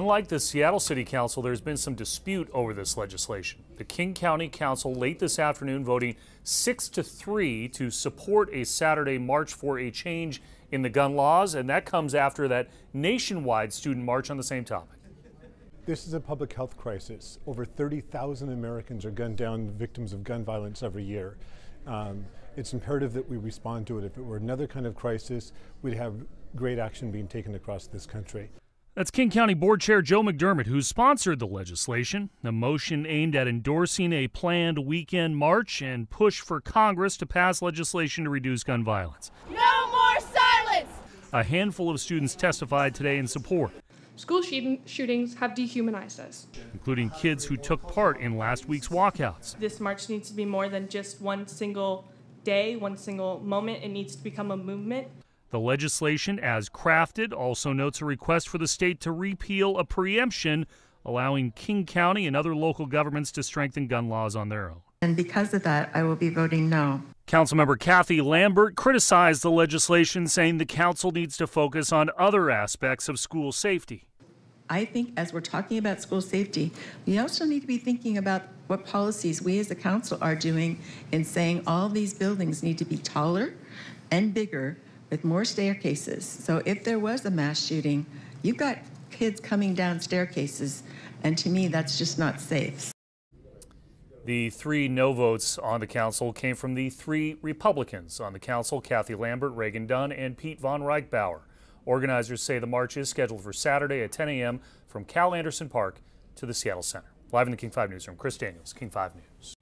Unlike the Seattle City Council, there's been some dispute over this legislation. The King County Council late this afternoon voting 6-3 to support a Saturday march for a change in the gun laws, and that comes after that nationwide student march on the same topic. This is a public health crisis. Over 30,000 Americans are gunned down, victims of gun violence every year. It's imperative that we respond to it. If it were another kind of crisis, we'd have great action being taken across this country. That's King County Board Chair Joe McDermott, who sponsored the legislation, a motion aimed at endorsing a planned weekend march and push for Congress to pass legislation to reduce gun violence. No more silence! A handful of students testified today in support. School shootings have dehumanized us, including kids who took part in last week's walkouts. This march needs to be more than just one single day, one single moment. It needs to become a movement. The legislation, as crafted, also notes a request for the state to repeal a preemption allowing King County and other local governments to strengthen gun laws on their own. And because of that, I will be voting no. Councilmember Kathy Lambert criticized the legislation, saying the council needs to focus on other aspects of school safety. I think as we're talking about school safety, we also need to be thinking about what policies we as a council are doing in saying all these buildings need to be taller and bigger with more staircases. So if there was a mass shooting, you've got kids coming down staircases, and to me, that's just not safe. The 3 no votes on the council came from the 3 Republicans on the council: Kathy Lambert, Reagan Dunn, and Pete Von Reichbauer. Organizers say the march is scheduled for Saturday at 10 a.m. from Cal Anderson Park to the Seattle Center. Live in the King 5 newsroom, Chris Daniels, King 5 News.